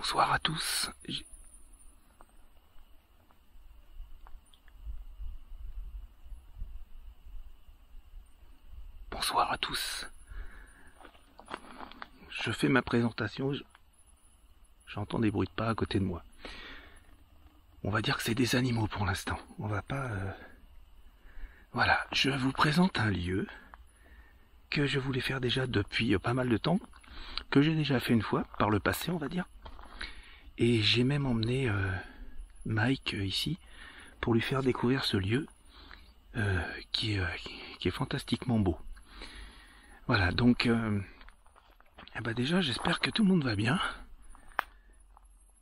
Bonsoir à tous. Bonsoir à tous. Je fais ma présentation. J'entends des bruits de pas à côté de moi. On va dire que c'est des animaux pour l'instant. On va pas... Voilà, je vous présente un lieu que je voulais faire déjà depuis pas mal de temps, que j'ai déjà fait une fois, par le passé on va dire. Et j'ai même emmené Mike ici pour lui faire découvrir ce lieu qui est fantastiquement beau. Voilà, donc déjà j'espère que tout le monde va bien.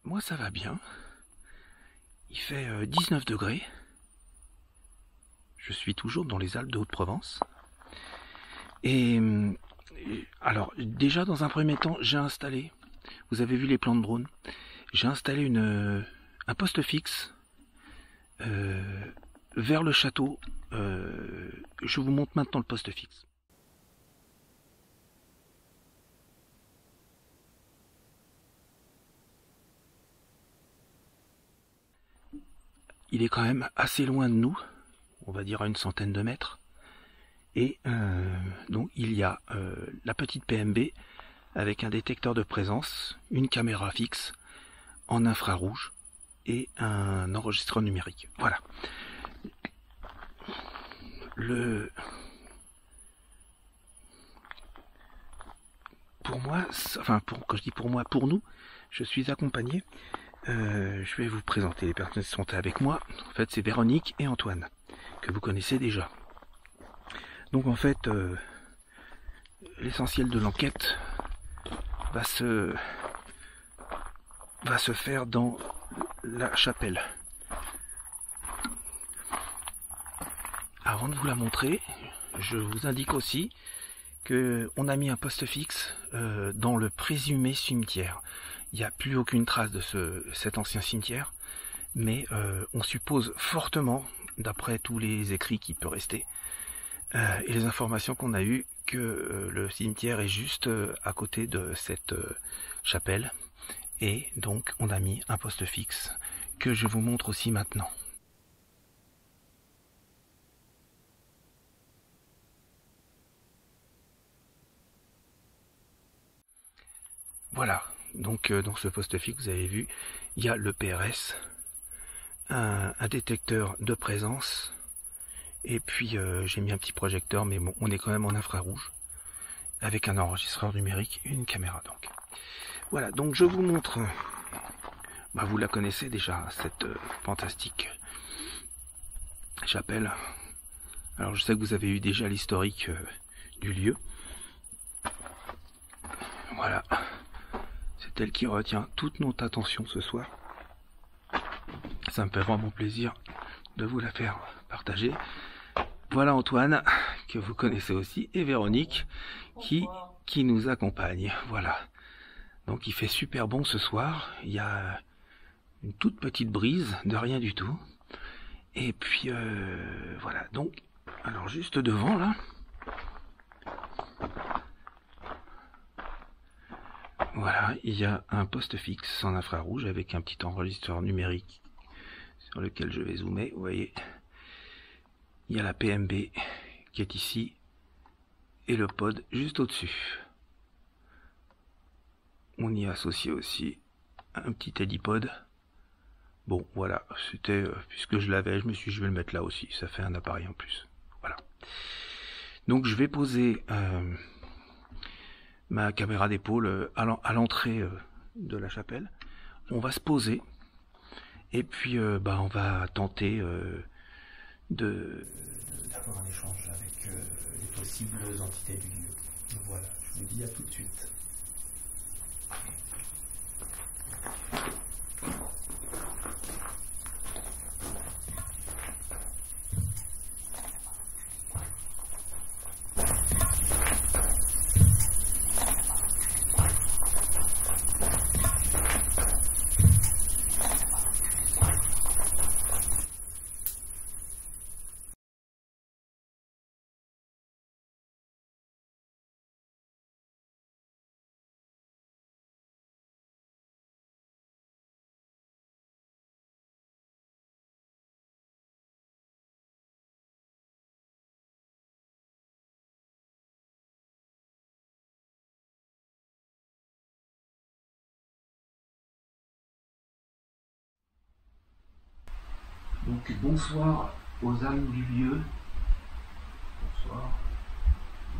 Moi ça va bien. Il fait 19 degrés. Je suis toujours dans les Alpes de Haute-Provence. Et alors déjà dans un premier temps j'ai installé, vous avez vu les plans de drone, j'ai installé un poste fixe vers le château. Je vous montre maintenant le poste fixe. Il est quand même assez loin de nous, on va dire à une centaine de mètres. Et donc il y a la petite PMB avec un détecteur de présence, une caméra fixe en infrarouge et un enregistreur numérique. Voilà. Pour moi, quand je dis pour moi, pour nous, je suis accompagné. Je vais vous présenter les personnes qui sont avec moi. En fait, c'est Véronique et Antoine, que vous connaissez déjà. Donc en fait, l'essentiel de l'enquête va se faire dans la chapelle. Avant de vous la montrer, je vous indique aussi qu'on a mis un poste fixe dans le présumé cimetière. Il n'y a plus aucune trace de cet ancien cimetière, mais on suppose fortement, d'après tous les écrits qui peuvent rester, et les informations qu'on a eues, que le cimetière est juste à côté de cette chapelle, et donc on a mis un poste fixe que je vous montre aussi maintenant. Voilà, donc dans ce poste fixe, vous avez vu, il y a le PRS, un détecteur de présence, et puis j'ai mis un petit projecteur, mais bon, on est quand même en infrarouge, avec un enregistreur numérique et une caméra donc. Voilà, donc je vous montre, vous la connaissez déjà, cette fantastique chapelle. Alors je sais que vous avez eu déjà l'historique du lieu. Voilà. C'est elle qui retient toute notre attention ce soir. Ça me fait vraiment plaisir de vous la faire partager. Voilà Antoine, que vous connaissez aussi, et Véronique, qui nous accompagne. Voilà. Donc il fait super bon ce soir. Il y a une toute petite brise, de rien du tout. Et puis voilà. Donc, alors juste devant là. Voilà, il y a un poste fixe en infrarouge avec un petit enregistreur numérique sur lequel je vais zoomer. Vous voyez, il y a la PMB qui est ici et le pod juste au-dessus. On y associe aussi un petit hélipod. Bon, voilà, c'était puisque je l'avais, je me suis dit je vais le mettre là aussi. Ça fait un appareil en plus. Voilà. Donc je vais poser ma caméra d'épaule à l'entrée de la chapelle. On va se poser et puis on va tenter d'avoir un échange avec les possibles entités du lieu. Donc voilà, je vous dis à tout de suite. Donc bonsoir aux âmes du lieu,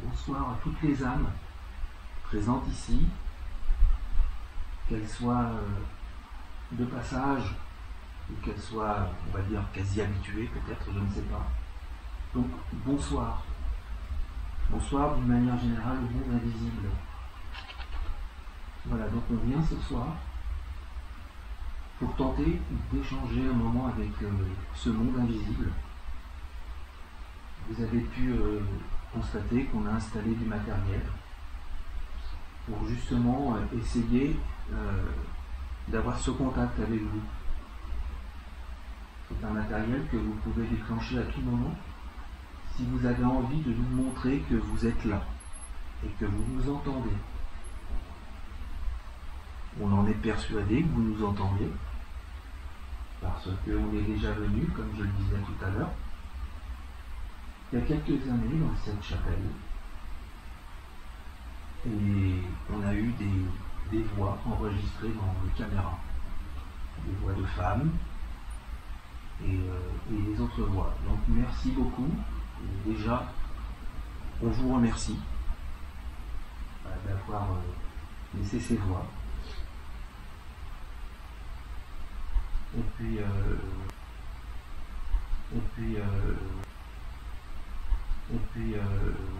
bonsoir à toutes les âmes présentes ici, qu'elles soient de passage ou qu'elles soient, on va dire, quasi habituées peut-être, je ne sais pas. Donc bonsoir. Bonsoir d'une manière générale au monde invisible. Voilà, donc on vient ce soir pour tenter d'échanger un moment avec ce monde invisible. Vous avez pu constater qu'on a installé du matériel pour justement essayer d'avoir ce contact avec vous. C'est un matériel que vous pouvez déclencher à tout moment si vous avez envie de nous montrer que vous êtes là et que vous nous entendez. On en est persuadé que vous nous entendiez, parce qu'on est déjà venu, comme je le disais tout à l'heure, il y a quelques années dans cette chapelle. Et on a eu des voix enregistrées dans les caméras, des voix de femmes et les autres voix. Donc merci beaucoup. Et déjà, on vous remercie d'avoir laissé ces voix. Et puis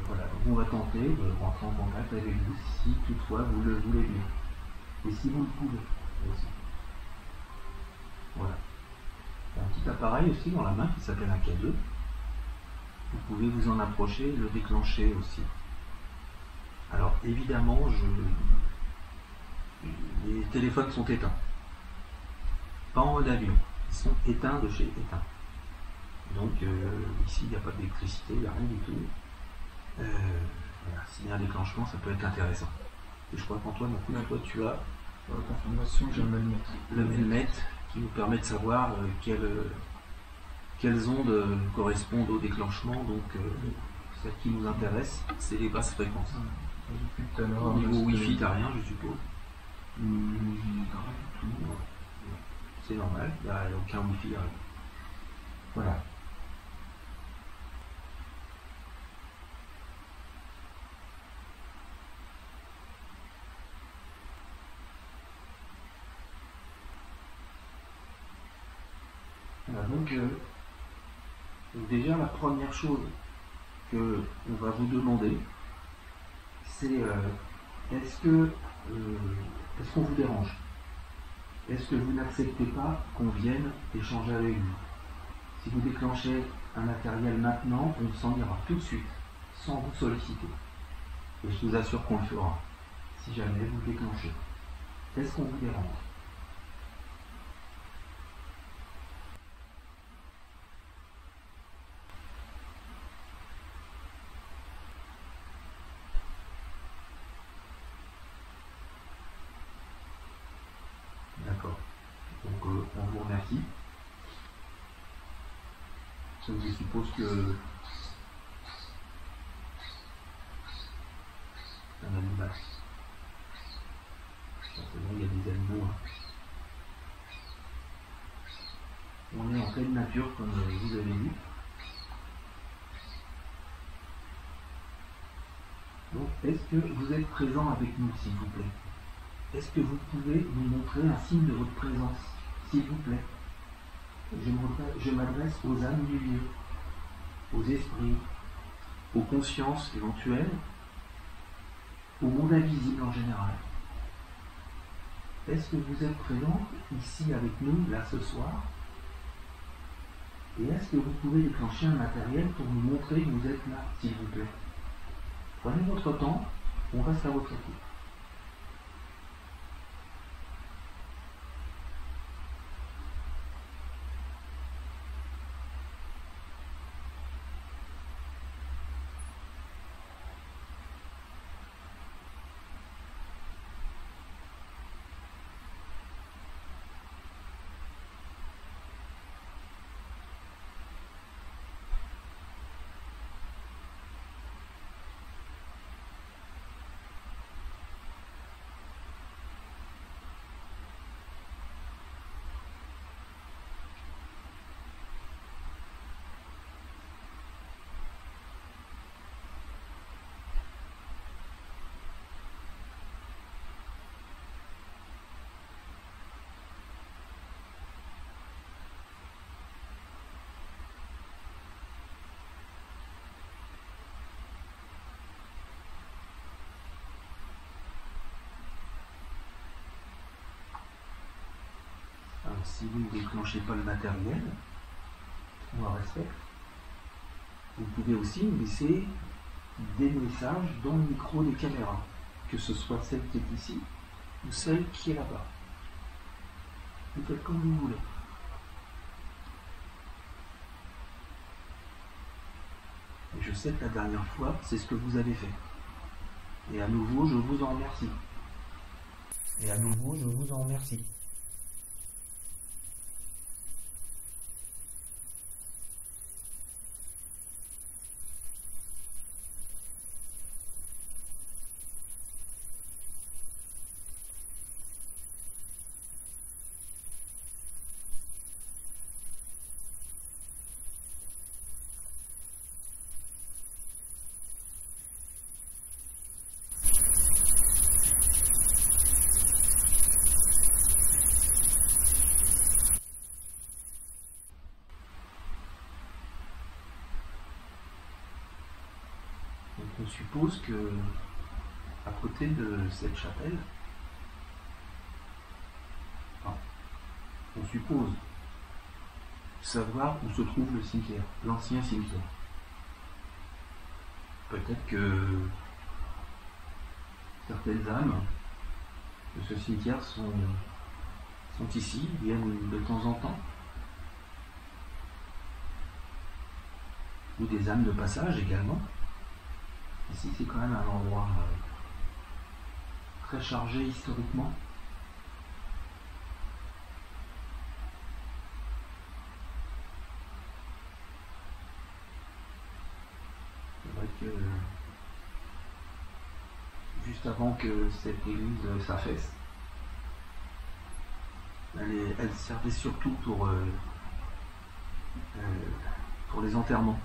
voilà, on va tenter de rentrer en contact avec vous si toutefois vous le voulez bien. Et si vous le pouvez aussi. Voilà. Il y a un petit appareil aussi dans la main qui s'appelle un cadeau. Vous pouvez vous en approcher et le déclencher aussi. Alors évidemment, les téléphones sont éteints. Pas en mode avion. Ils sont éteints de chez éteints. Donc ici, il n'y a pas d'électricité, il n'y a rien du tout. Voilà, s'il y a un déclenchement, ça peut être intéressant. Et je crois qu'Antoine, toi tu as pour la confirmation, j'ai le mailmètre qui nous permet de savoir quelles ondes correspondent au déclenchement. Donc celle qui nous intéresse, c'est les basses fréquences. Au niveau Wi-Fi, t'as rien, je suppose. C'est normal, il n'y a aucun Wi-Fi. Voilà. Voilà, donc déjà la première chose que on va vous demander, c'est est-ce qu'on vous dérange? Est-ce que vous n'acceptez pas qu'on vienne échanger avec vous? Si vous déclenchez un matériel maintenant, on s'en ira tout de suite, sans vous solliciter. Et je vous assure qu'on le fera, si jamais vous le déclenchez. Est-ce qu'on vous dérange? D'accord. Donc on vous remercie. Je suppose que c'est un animal. Forcément, il y a des animaux. On est en pleine nature, comme vous avez vu. Donc, est-ce que vous êtes présent avec nous, s'il vous plaît? Est-ce que vous pouvez nous montrer un signe de votre présence, s'il vous plaît? Je m'adresse aux âmes du lieu, aux esprits, aux consciences éventuelles, au monde invisible en général. Est-ce que vous êtes présent ici avec nous, là, ce soir? Et est-ce que vous pouvez déclencher un matériel pour nous montrer que vous êtes là, s'il vous plaît? Prenez votre temps, on reste à votre écoute. si vous ne déclenchez pas le matériel, on la respecte. Vous pouvez aussi nous laisser des messages dans le micro des caméras, que ce soit celle qui est ici ou celle qui est là-bas. Vous faites comme vous voulez. Et je sais que la dernière fois, c'est ce que vous avez fait. Et à nouveau, je vous en remercie. Et à nouveau, je vous en remercie. Donc on suppose que, à côté de cette chapelle, on suppose savoir où se trouve le cimetière, l'ancien cimetière. Peut-être que certaines âmes de ce cimetière sont ici, viennent de temps en temps. Ou des âmes de passage également. Ici, c'est quand même un endroit très chargé historiquement. C'est vrai que juste avant que cette église s'affaisse, elle servait surtout pour les enterrements.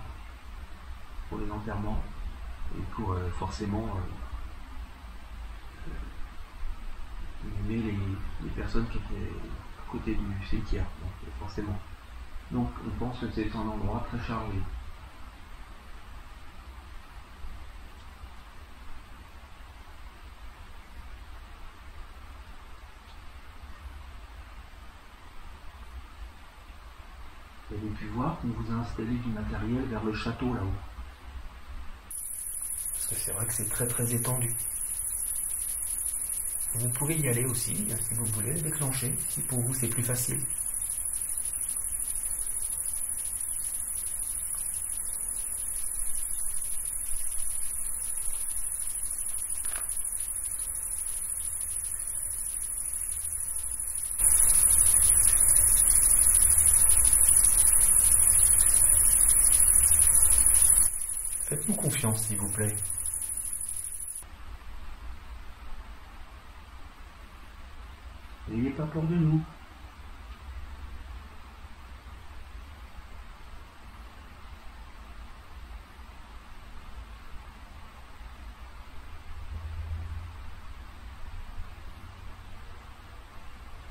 Pour les enterrements. Et pour forcément inhumer les personnes qui étaient à côté du cimetière, donc, forcément. Donc on pense que c'est un endroit très chargé. Vous avez pu voir qu'on vous a installé du matériel vers le château là-haut. Parce que c'est vrai que c'est très très étendu. Vous pouvez y aller aussi, si vous voulez, déclencher, si pour vous c'est plus facile. Faites-nous confiance, s'il vous plaît. N'ayez pas peur de nous.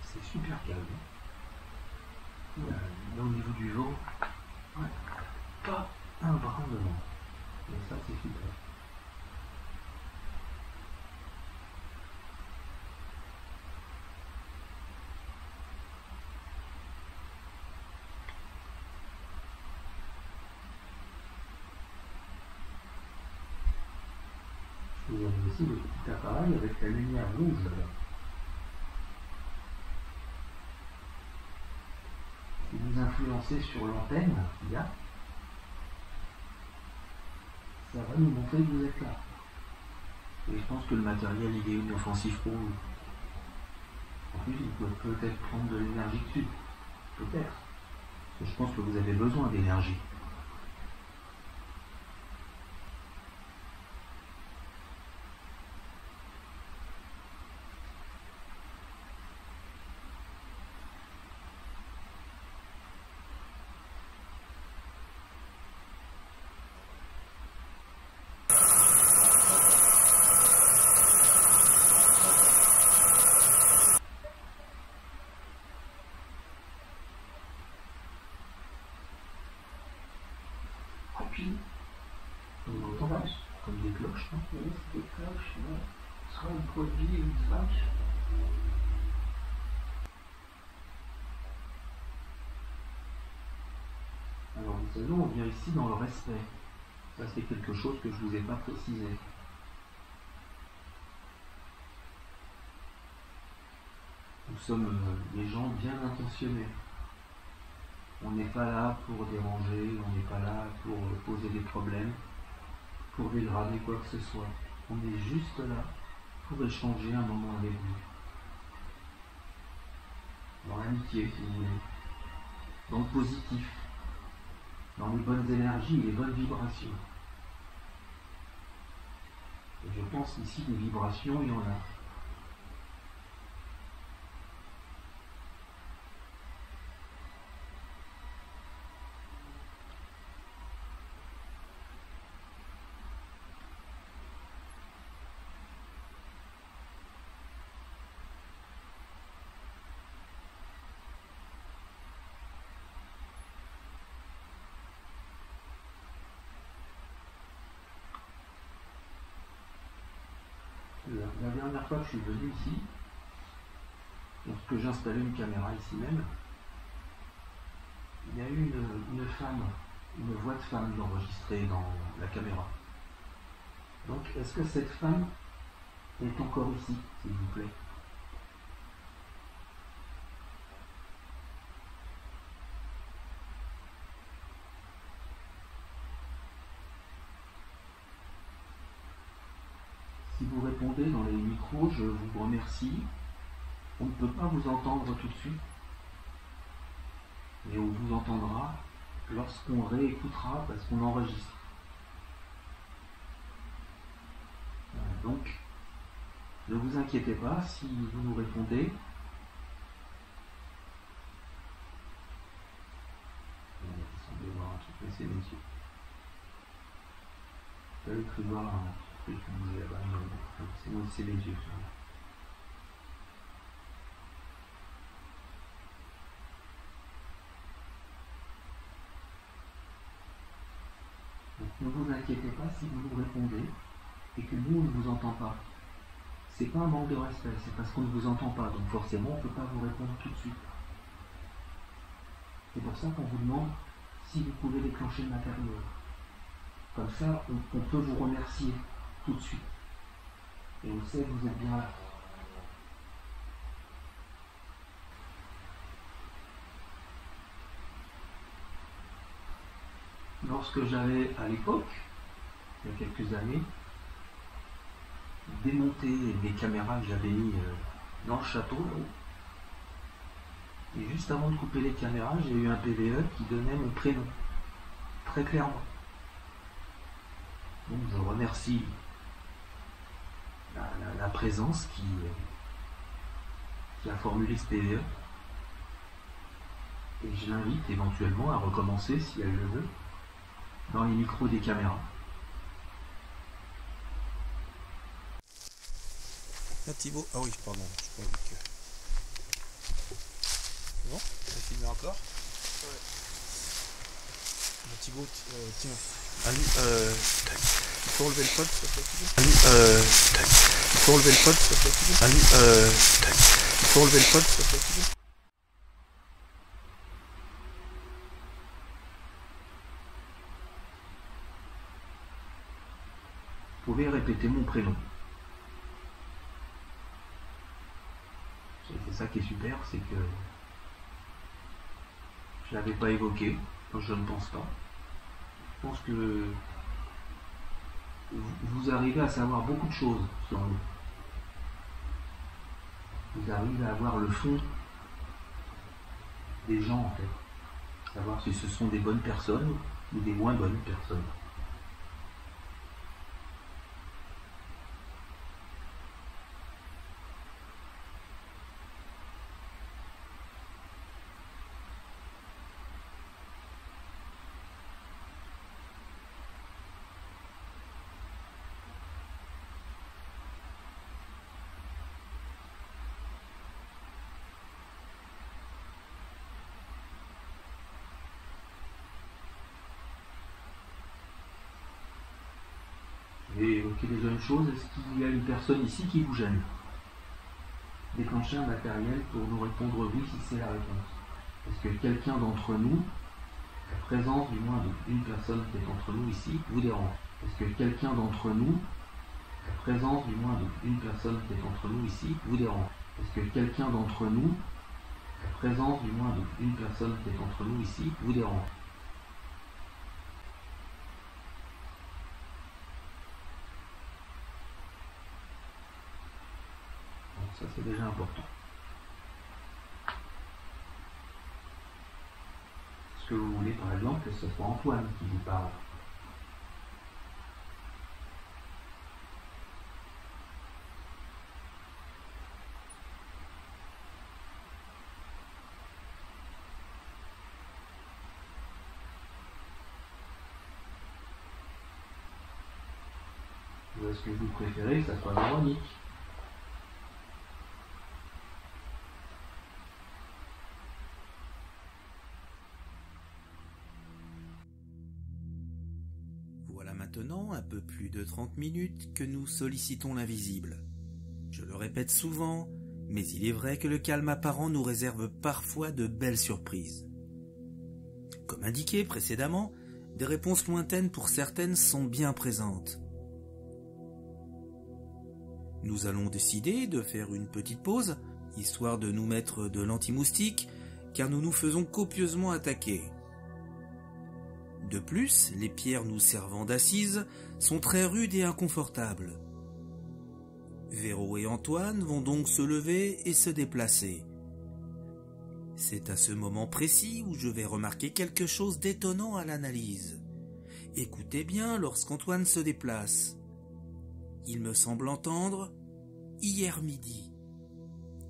C'est super calme. Là, au niveau du vent, ouais, pas un brin de vent. Et ça, c'est super. Vous avez aussi le petit appareil avec la lumière rouge là. Si vous influencez sur l'antenne qu'il y a, ça va nous montrer que vous êtes là. Et je pense que le matériel il est inoffensif pour vous. En plus, il peut peut-être prendre de l'énergie dessus. Peut-être. Parce que je pense que vous avez besoin d'énergie. Puis, on entend comme des cloches, non? Oui, c'est des cloches, ouais. Soit une produit ou une vache. Seulement, on vient ici dans le respect. Ça, c'est quelque chose que je ne vous ai pas précisé. Nous sommes des gens bien intentionnés. On n'est pas là pour déranger, on n'est pas là pour poser des problèmes, pour dégrader quoi que ce soit. On est juste là pour échanger un moment avec vous. Dans l'amitié, si vous voulez. Dans le positif. Dans les bonnes énergies et les bonnes vibrations. Et je pense ici des vibrations, il y en a. La dernière fois que je suis venu ici, lorsque j'installais une caméra ici même, il y a eu une femme, une voix de femme enregistrée dans la caméra. Donc, est-ce que cette femme est encore ici, s'il vous plaît? Si vous répondez dans les micros, je vous remercie. On ne peut pas vous entendre tout de suite, mais on vous entendra lorsqu'on réécoutera parce qu'on enregistre. Donc, ne vous inquiétez pas si vous nous répondez. Attendez voir un truc, laissez les yeux. Vous avez cru voir un truc qui bougeait là-bas, c'est les yeux. Donc, ne vous inquiétez pas si vous nous répondez et que nous, on ne vous entend pas. C'est pas un manque de respect, c'est parce qu'on ne vous entend pas, donc forcément on ne peut pas vous répondre tout de suite. C'est pour ça qu'on vous demande si vous pouvez déclencher le matériel. Comme ça, on peut vous remercier tout de suite. Et on sait que vous êtes bien là. Lorsque j'avais, à l'époque, il y a quelques années, démonté les caméras que j'avais mis dans le château, et juste avant de couper les caméras, j'ai eu un PVE qui donnait mon prénom, très clairement. Donc je remercie la présence qui a formulé ce PVE, et je l'invite éventuellement à recommencer, si elle le veut, dans les micros des caméras. Ah Thibaut, ah oui, pardon, je croyais que... C'est bon? Ça filme encore? Ouais. Thibaut, tiens. Ali, il faut enlever le pod, s'il te plaît, Thibaut? Ali, il faut enlever le pod, s'il te plaît, Thibaut? Ali, il faut enlever le pod, s'il te plaît, Thibaut? Vous pouvez répéter mon prénom. C'est ça qui est super, c'est que je ne l'avais pas évoqué, je ne pense pas. Je pense que vous arrivez à savoir beaucoup de choses sur nous. Vous arrivez à voir le fond des gens en fait. Savoir si ce sont des bonnes personnes ou des moins bonnes personnes. Et évoquer les jeunes choses, est-ce qu'il y a une personne ici qui vous gêne? Déclencher un matériel pour nous répondre oui si c'est la réponse. Est-ce que quelqu'un d'entre nous présence du moins d'une personne qui est entre nous ici vous dérange? Est-ce que quelqu'un d'entre nous, présence du moins d'une personne qui est entre nous ici vous dérange? Est-ce que quelqu'un d'entre nous, présence du moins d'une personne qui est entre nous ici vous dérange? Donc ça c'est déjà important. Est-ce que vous voulez par exemple que ce soit Antoine qui vous parle? Ou est-ce que vous préférez que ça soit Véronique? Voilà maintenant un peu plus de 30 minutes que nous sollicitons l'invisible. Je le répète souvent, mais il est vrai que le calme apparent nous réserve parfois de belles surprises. Comme indiqué précédemment, des réponses lointaines pour certaines sont bien présentes. Nous allons décider de faire une petite pause, histoire de nous mettre de l'anti-moustique, car nous nous faisons copieusement attaquer. De plus, les pierres nous servant d'assises sont très rudes et inconfortables. Véro et Antoine vont donc se lever et se déplacer. C'est à ce moment précis où je vais remarquer quelque chose d'étonnant à l'analyse. Écoutez bien lorsqu'Antoine se déplace. Il me semble entendre « hier midi »,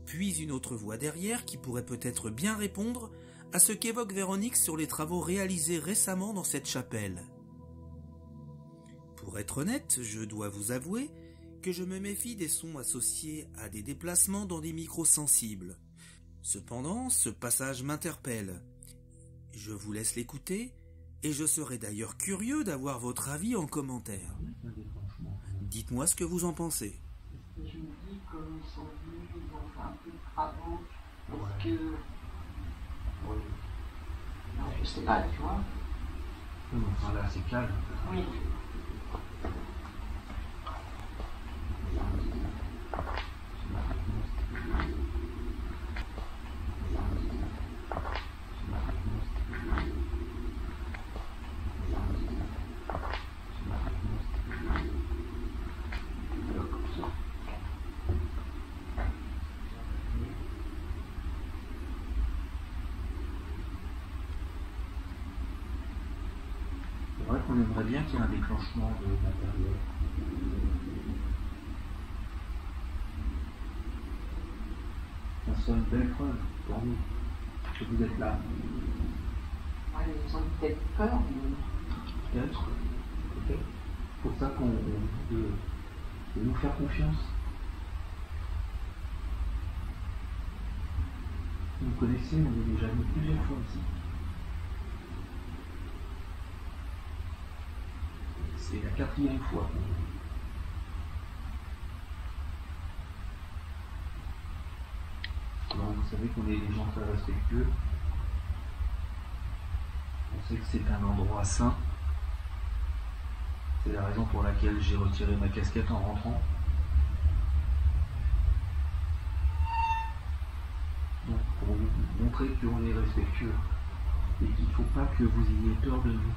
puis une autre voix derrière qui pourrait peut-être bien répondre à ce qu'évoque Véronique sur les travaux réalisés récemment dans cette chapelle. Pour être honnête, je dois vous avouer que je me méfie des sons associés à des déplacements dans des micros sensibles. Cependant, ce passage m'interpelle. Je vous laisse l'écouter et je serais d'ailleurs curieux d'avoir votre avis en commentaire. Dites-moi ce que vous en pensez. Je me dis, comme ils sont venus, ils ont fait un peu de travaux. Est-ce que. Oui. Non, je sais pas, tu vois. Enfin là c'est calme. Oui. C'est vrai qu'on aimerait bien qu'il y ait un déclenchement de matériel. Ça soit une belle preuve pour nous que vous êtes là. Ouais, ils ont peut-être peur, mais. Peut-être. C'est pour ça qu'on de nous faire confiance. Vous me connaissez, on est déjà venu plusieurs fois ici. C'est la 4e fois. Alors, vous savez qu'on est des gens très respectueux. On sait que c'est un endroit sain. C'est la raison pour laquelle j'ai retiré ma casquette en rentrant. Donc pour vous montrer qu'on est respectueux et qu'il ne faut pas que vous ayez peur de nous.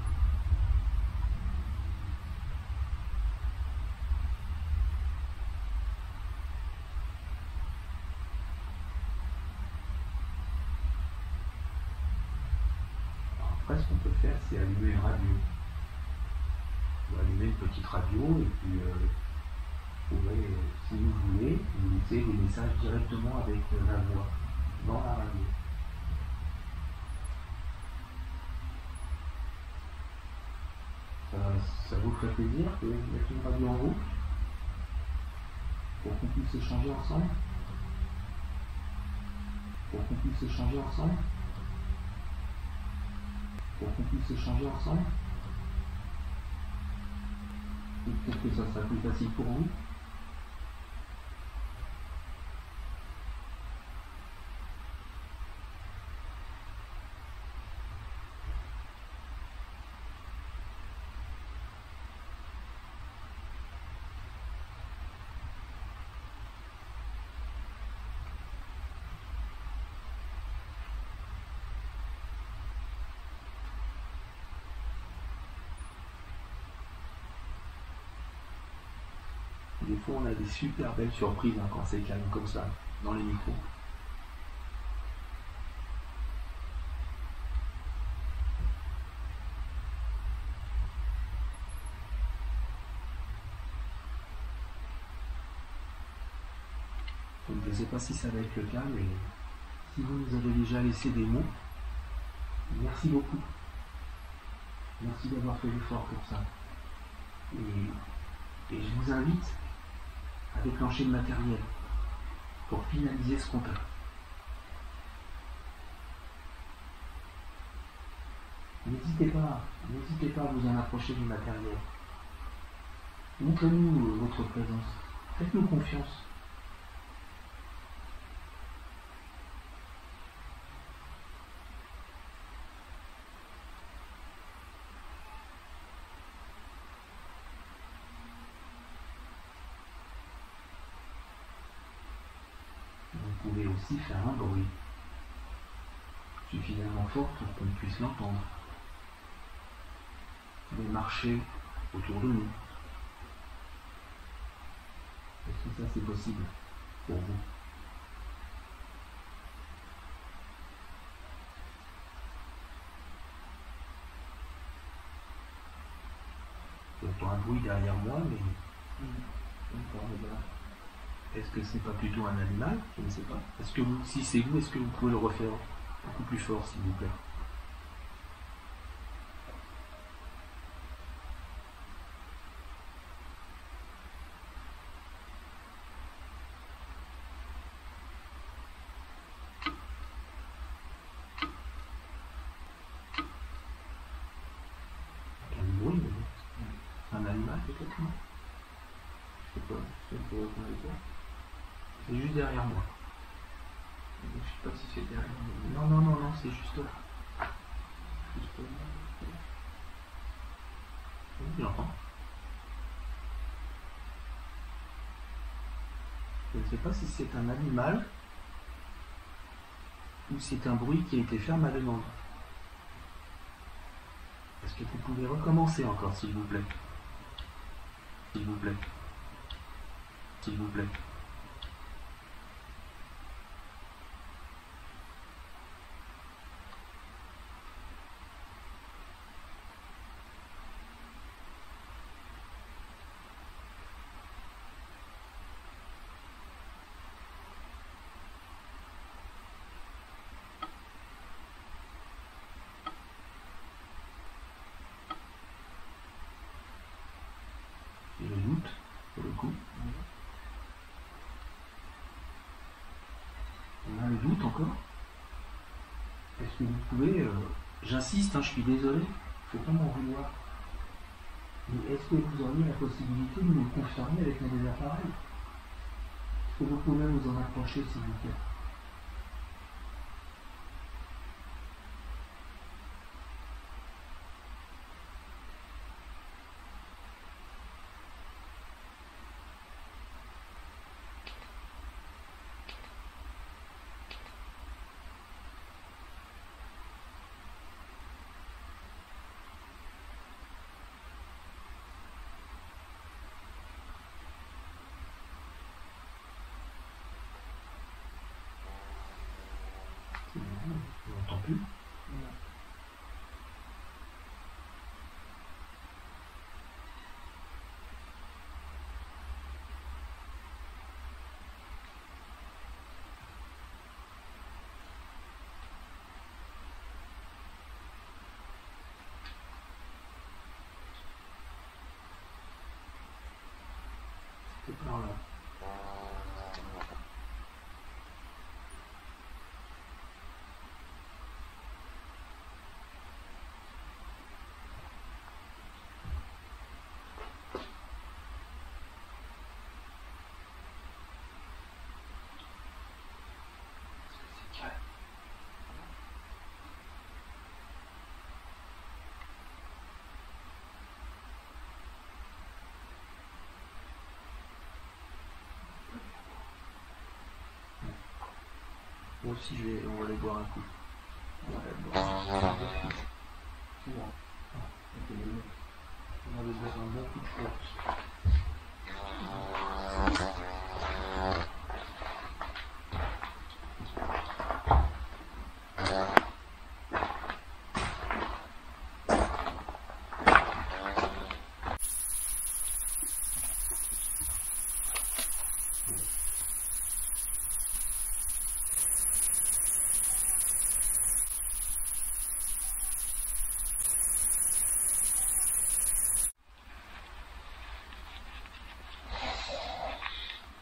Après, ce qu'on peut faire, c'est allumer une radio. Ou allumer une petite radio et puis vous pourrez, si vous voulez, vous laisser des messages directement avec la voix dans la radio. Ça vous ferait plaisir de mettre une radio en route pour qu'on puisse échanger ensemble? Pour qu'on puisse échanger ensemble? Pour qu'on puisse échanger ensemble? Et peut-être que ça sera plus facile pour vous. Des fois, on a des super belles surprises hein, quand c'est calme comme ça, dans les micros. Donc, je ne sais pas si ça va être le cas, mais si vous nous avez déjà laissé des mots, merci beaucoup. Merci d'avoir fait l'effort pour ça. Et je vous invite à déclencher le matériel pour finaliser ce compteur. N'hésitez pas à vous en approcher du matériel. Montrez-nous votre présence. Faites-nous confiance. Vous pouvez aussi faire un bruit suffisamment fort pour qu'on puisse l'entendre. Vous pouvez marcher autour de nous. Est-ce que ça c'est possible pour vous? J'entends un bruit derrière moi, mais est-ce que c'est pas plutôt un animal? Je ne sais pas. Est-ce que vous, si c'est vous, est-ce que vous pouvez le refaire beaucoup plus fort, s'il vous plaît? Un bruit, un animal peut-être, non? Je sais pas, c'est pour reconnaître ça. C'est juste derrière moi. Je sais pas si c'est derrière moi. Non, c'est juste là. Juste là. Oui, j'entends. Je ne sais pas si c'est un animal ou c'est un bruit qui a été fait à ma demande. Est-ce que vous pouvez recommencer encore, s'il vous plaît? S'il vous plaît. S'il vous plaît. Et le doute, pour le coup. On a le doute encore. Est-ce que vous pouvez... J'insiste, hein, je suis désolé, il ne faut pas m'en vouloir. Mais est-ce que vous auriez la possibilité de nous le confirmer avec nos deux appareils? Est-ce que vous pouvez vous en approcher, s'il vous plaît? On n'entend plus. C'est par là. Moi aussi, on va aller boire un coup. On va aller boire un coup. C'est bon. On va aller boire un bon coup de force.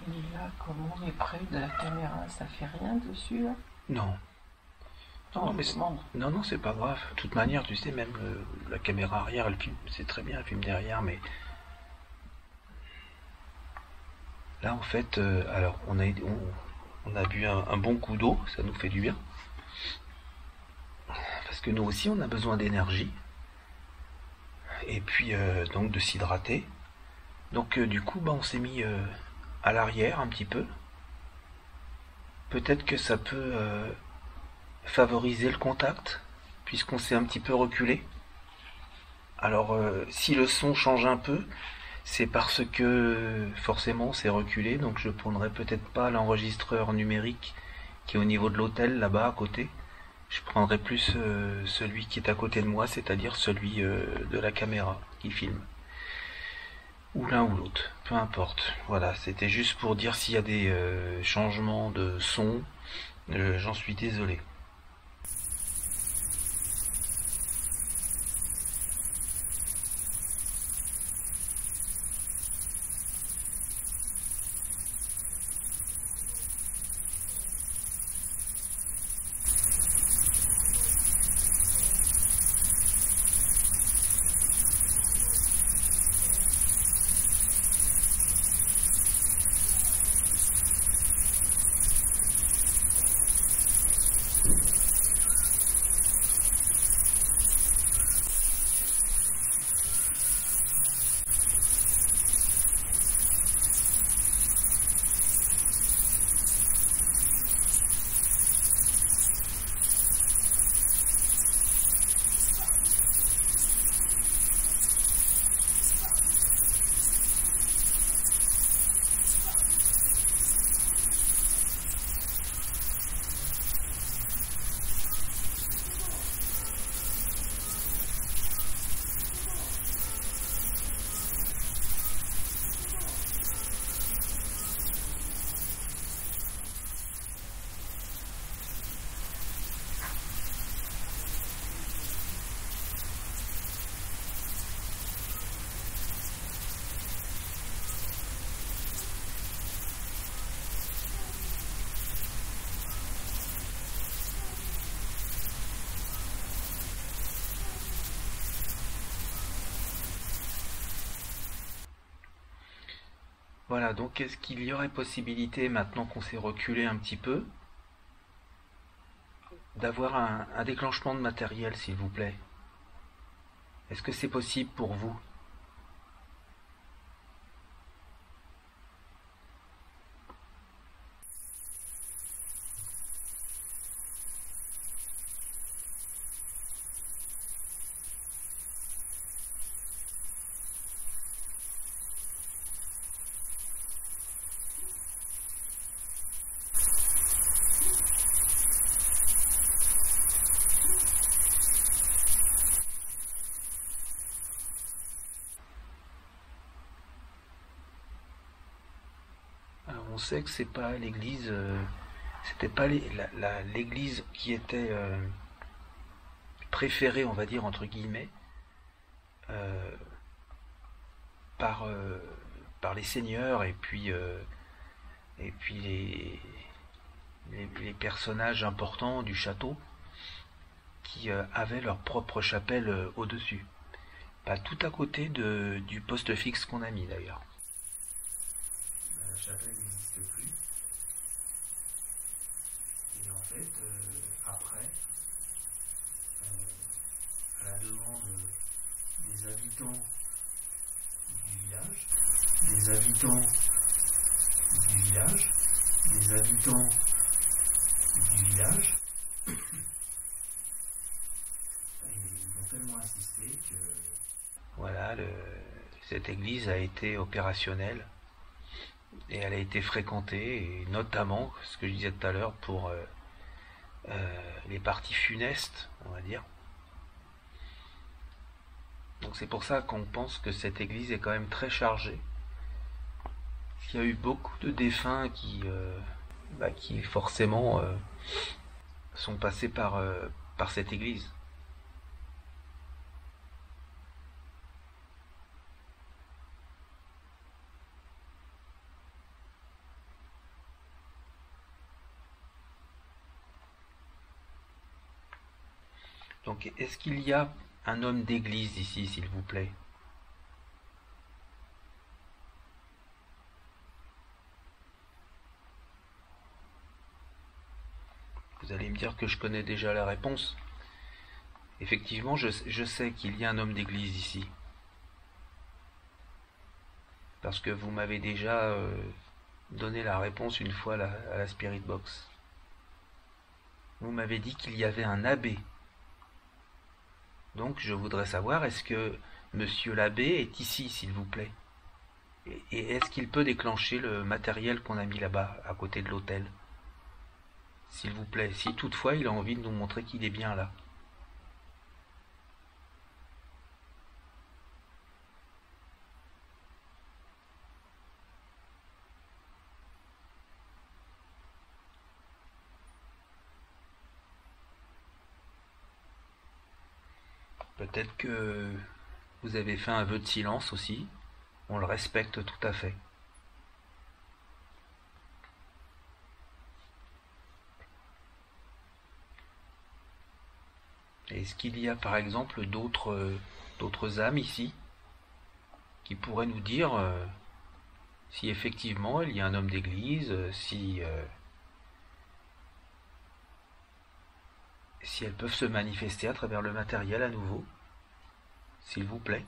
Et là, comme on est près de la caméra, ça fait rien dessus là? Non. Non, mais non, c'est pas grave. De toute manière, tu sais, même la caméra arrière, elle filme, c'est très bien, elle filme derrière, mais là, en fait, alors, on a bu un bon coup d'eau, ça nous fait du bien. Parce que nous aussi, on a besoin d'énergie. Et puis, donc, de s'hydrater. Donc, du coup, bah, on s'est mis à l'arrière un petit peu. Peut-être que ça peut favoriser le contact, puisqu'on s'est un petit peu reculé. Alors, si le son change un peu, c'est parce que forcément c'est reculé, donc je prendrai peut-être pas l'enregistreur numérique qui est au niveau de l'hôtel là-bas à côté. Je prendrai plus celui qui est à côté de moi, c'est-à-dire celui de la caméra qui filme. Ou l'un ou l'autre, peu importe. Voilà, c'était juste pour dire s'il y a des changements de son, j'en suis désolé. Voilà, donc est-ce qu'il y aurait possibilité, maintenant qu'on s'est reculé un petit peu, d'avoir un déclenchement de matériel, s'il vous plaît? Est-ce que c'est possible pour vous? Alors, on sait que c'est pas l'église, c'était pas l'église qui était préférée, on va dire entre guillemets, euh, par par les seigneurs et puis les personnages importants du château qui avaient leur propre chapelle au-dessus. Pas tout à côté du poste fixe qu'on a mis d'ailleurs. La chapelle n'existe plus. Et en fait, après, à la demande des habitants du village, des habitants du village, des habitants du village, ils ont tellement insisté que voilà, cette église a été opérationnelle et elle a été fréquentée, et notamment, ce que je disais tout à l'heure, pour les parties funestes, on va dire. Donc c'est pour ça qu'on pense que cette église est quand même très chargée. Il y a eu beaucoup de défunts qui forcément sont passés par cette église. Donc, est-ce qu'il y a un homme d'église ici, s'il vous plaît? Vous allez me dire que je connais déjà la réponse. Effectivement, je sais qu'il y a un homme d'église ici. Parce que vous m'avez déjà donné la réponse une fois à la Spirit Box. Vous m'avez dit qu'il y avait un abbé. Donc je voudrais savoir, est-ce que monsieur l'abbé est ici, s'il vous plaît? Et est-ce qu'il peut déclencher le matériel qu'on a mis là-bas, à côté de l'autel? S'il vous plaît, si toutefois il a envie de nous montrer qu'il est bien là. Peut-être que vous avez fait un vœu de silence aussi. On le respecte tout à fait. Est-ce qu'il y a par exemple d'autres âmes ici qui pourraient nous dire si effectivement il y a un homme d'église, si elles peuvent se manifester à travers le matériel à nouveau, s'il vous plaît?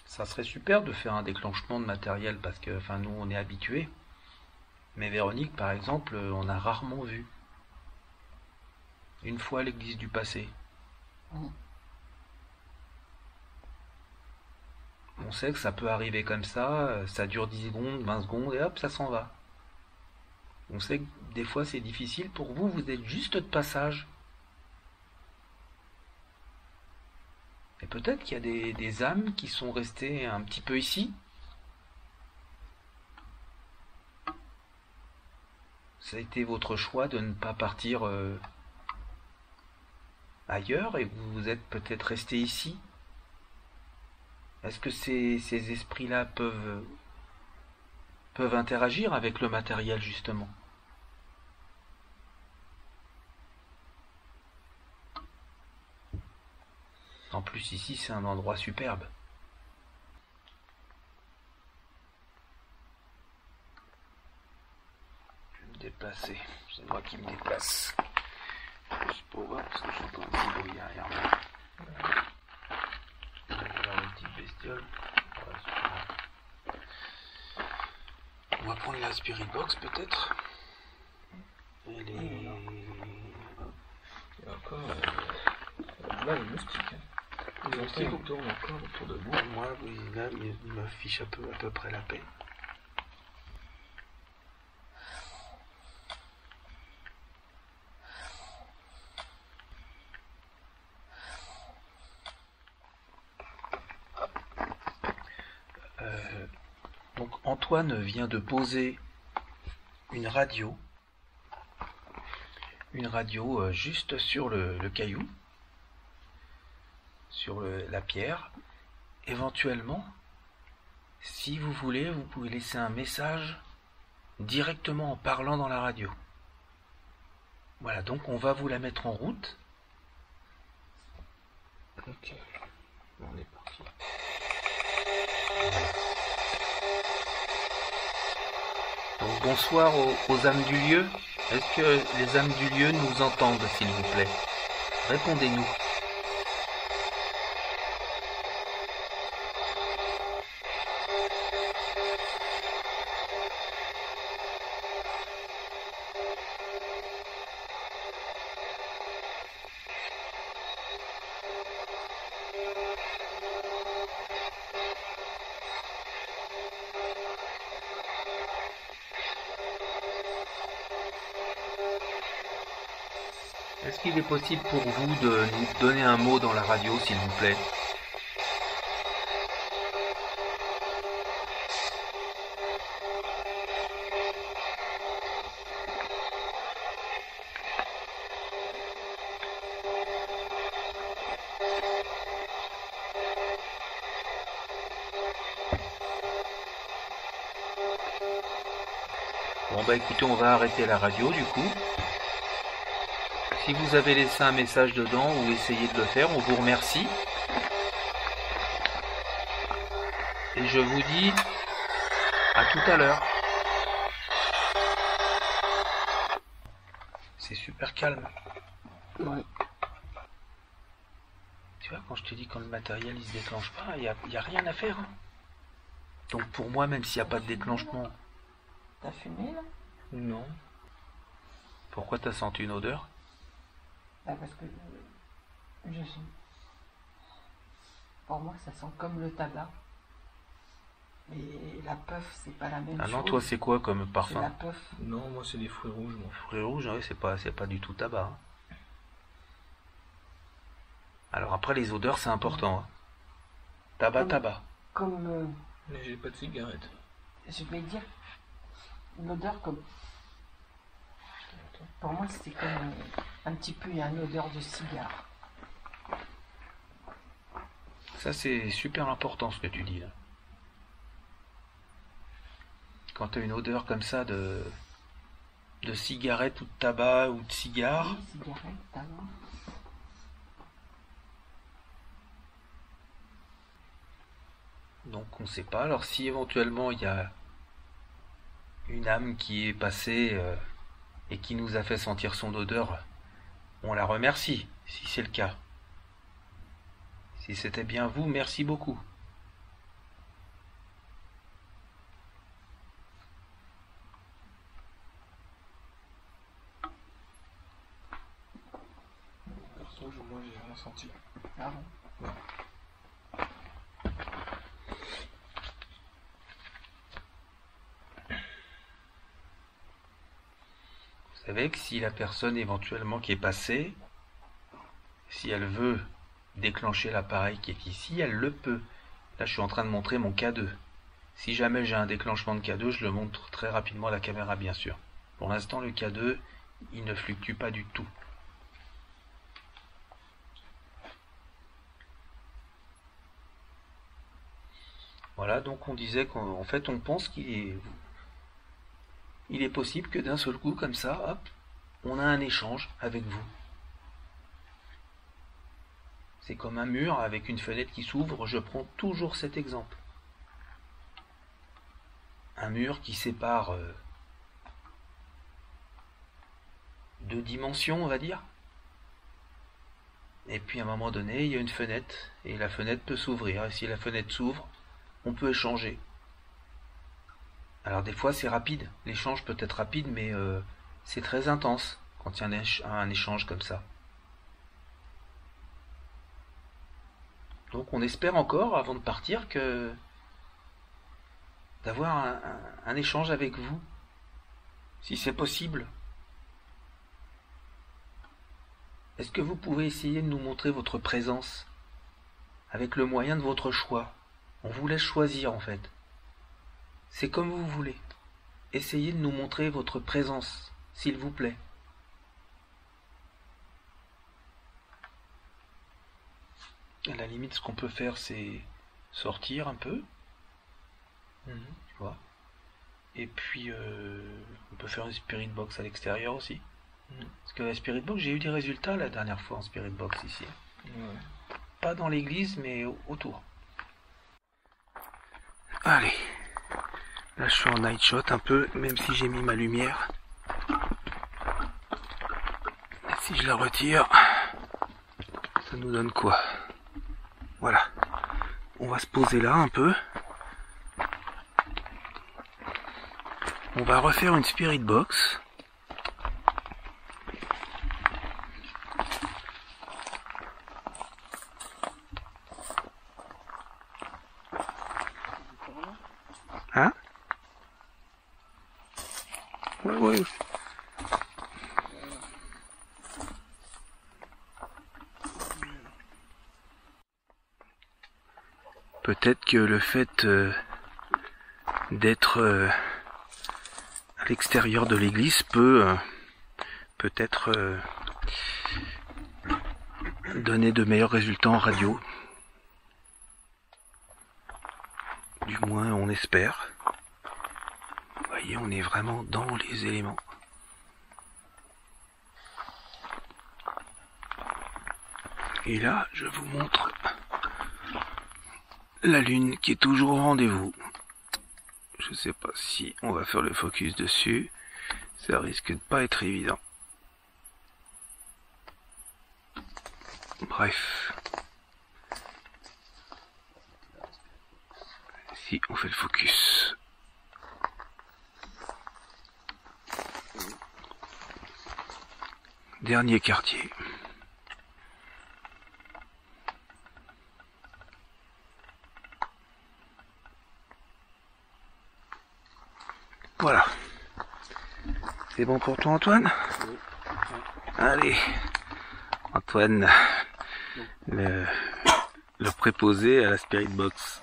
Ça serait super de faire un déclenchement de matériel parce que, enfin, nous on est habitués. Mais Véronique, par exemple, on a rarement vu. Une fois à l'église du passé. On sait que ça peut arriver comme ça dure 10 secondes, 20 secondes et hop, ça s'en va. On sait que des fois c'est difficile pour vous, vous êtes juste de passage. Et peut-être qu'il y a des âmes qui sont restées un petit peu ici. Ça a été votre choix de ne pas partir ailleurs et vous êtes peut-être resté ici. Est-ce que ces esprits-là peuvent interagir avec le matériel justement? En plus ici c'est un endroit superbe. Je vais me déplacer, c'est moi qui me déplace. Juste pour voir parce que j'entends un petit bruit derrière moi. Voilà, les petites bestioles. On va prendre la Spirit Box peut-être. Elle est... Il y a encore là les moustiques. Les moustiques tournent encore autour de vous. Moi, oui, là, il me fiche à peu près la paix. Donc Antoine vient de poser une radio juste sur le caillou, sur la pierre. Éventuellement, si vous voulez, vous pouvez laisser un message directement en parlant dans la radio. Voilà, donc on va vous la mettre en route. Ok, bon, on est parti. Donc bonsoir aux âmes du lieu. Est-ce que les âmes du lieu nous entendent, s'il vous plaît? Répondez-nous. Est-ce qu'il est possible pour vous de nous donner un mot dans la radio, s'il vous plaît? Bon bah écoutez, on va arrêter la radio du coup. Si vous avez laissé un message dedans ou essayé de le faire, on vous remercie. Et je vous dis à tout à l'heure. C'est super calme. Ouais. Tu vois, quand je te dis quand le matériel il se déclenche pas, il y a rien à faire. Hein. Donc pour moi, même s'il n'y a pas de déclenchement... T'as fumé là? Non. Pourquoi t'as senti une odeur? Bah parce que pour moi ça sent comme le tabac. Et la puff c'est pas la même chose. Ah non, toi c'est quoi comme C'est parfum? la puff. Non, moi c'est des fruits rouges, moi. Fruits rouges, oui, c'est pas du tout tabac. Hein. Alors après les odeurs c'est important. Hein. Tabac. Comme Mais j'ai pas de cigarette. je vais dire une odeur comme. Pour moi c'était comme un petit peu une odeur de cigare. Ça c'est super important ce que tu dis là. Quand tu as une odeur comme ça de cigarette ou de tabac ou de cigare, Oui, cigarette, tabac. donc on sait pas. Alors si éventuellement il y a une âme qui est passée et qui nous a fait sentir son odeur, on la remercie si c'est le cas. Si c'était bien vous, merci beaucoup. Perso, moi j'ai rien senti. Ah bon. Vous savez que si la personne éventuellement qui est passée, si elle veut déclencher l'appareil qui est ici, elle le peut. Là je suis en train de montrer mon K2. Si jamais j'ai un déclenchement de K2, je le montre très rapidement à la caméra bien sûr. Pour l'instant le K2, il ne fluctue pas du tout. Voilà, donc on disait qu'en fait on pense qu'il est possible que d'un seul coup comme ça, hop, on a un échange avec vous. C'est comme un mur avec une fenêtre qui s'ouvre, je prends toujours cet exemple. Un mur qui sépare deux dimensions, on va dire. Et puis à un moment donné, il y a une fenêtre, et la fenêtre peut s'ouvrir. Et si la fenêtre s'ouvre, on peut échanger. Alors des fois c'est rapide, l'échange peut être rapide, mais c'est très intense quand il y a un échange comme ça. Donc on espère encore, avant de partir, d'avoir un échange avec vous, si c'est possible. Est-ce que vous pouvez essayer de nous montrer votre présence, avec le moyen de votre choix? On vous laisse choisir en fait. C'est comme vous voulez. Essayez de nous montrer votre présence, s'il vous plaît. À la limite, ce qu'on peut faire, c'est sortir un peu. Tu vois. Et puis, on peut faire une spirit box à l'extérieur aussi. Parce que la spirit box, j'ai eu des résultats la dernière fois en spirit box ici. Ouais. Pas dans l'église, mais autour. Allez. Là, je suis en night shot un peu, même si j'ai mis ma lumière. Et si je la retire, ça nous donne quoi? Voilà. On va se poser là un peu. On va refaire une spirit box. Hein? Ouais. Peut-être que le fait d'être à l'extérieur de l'église peut peut-être donner de meilleurs résultats en radio. Du moins on espère. Vous voyez, on est vraiment dans les éléments. Et là, je vous montre la lune qui est toujours au rendez-vous. Je sais pas si on va faire le focus dessus. Ça risque de pas être évident. Bref. Si on fait le focus. Dernier quartier. Voilà. C'est bon pour toi, Antoine? Oui. Allez. Antoine, le préposé à la Spirit Box.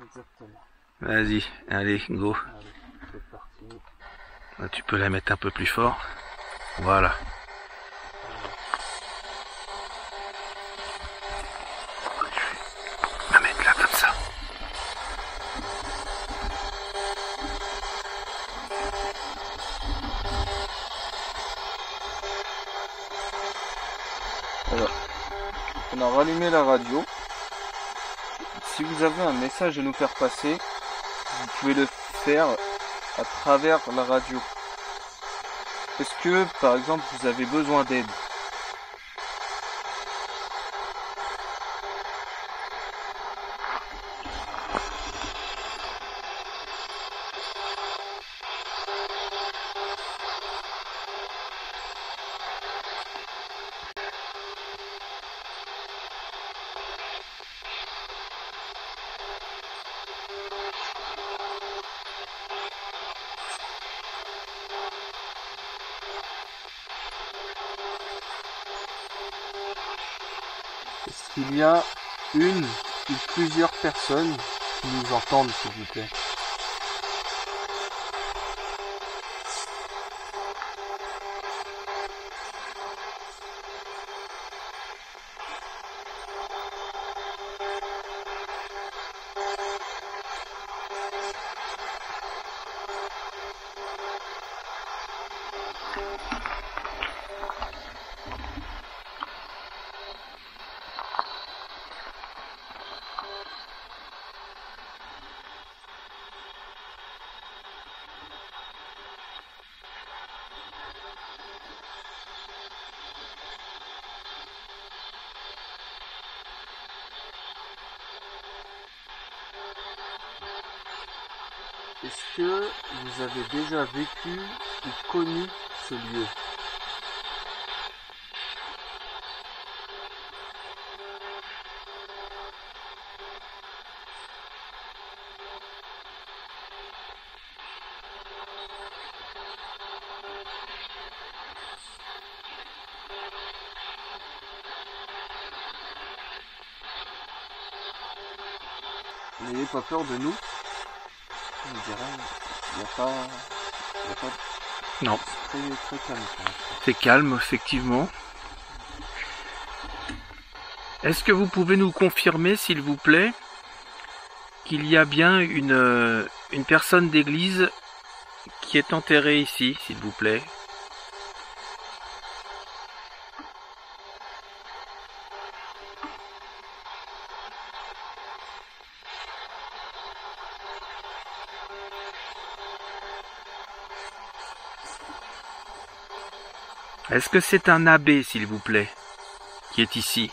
Exactement. Vas-y, allez, go. Allez, c'est parti. Là, tu peux la mettre un peu plus fort. Voilà. Je vais la mettre là comme ça. Alors, on a rallumé la radio. Si vous avez un message à nous faire passer, vous pouvez le faire à travers la radio. Est-ce que, par exemple, vous avez besoin d'aide? Est-ce qu'il y a une ou plusieurs personnes qui nous entendent, s'il vous plaît? Est-ce que vous avez déjà vécu ou connu ce lieu? N'ayez pas peur de nous. On dirait, il n'y a pas Non. très calme. C'est calme, effectivement. Est-ce que vous pouvez nous confirmer, s'il vous plaît, qu'il y a bien une personne d'église qui est enterrée ici, s'il vous plaît? Est-ce que c'est un abbé, s'il vous plaît, qui est ici?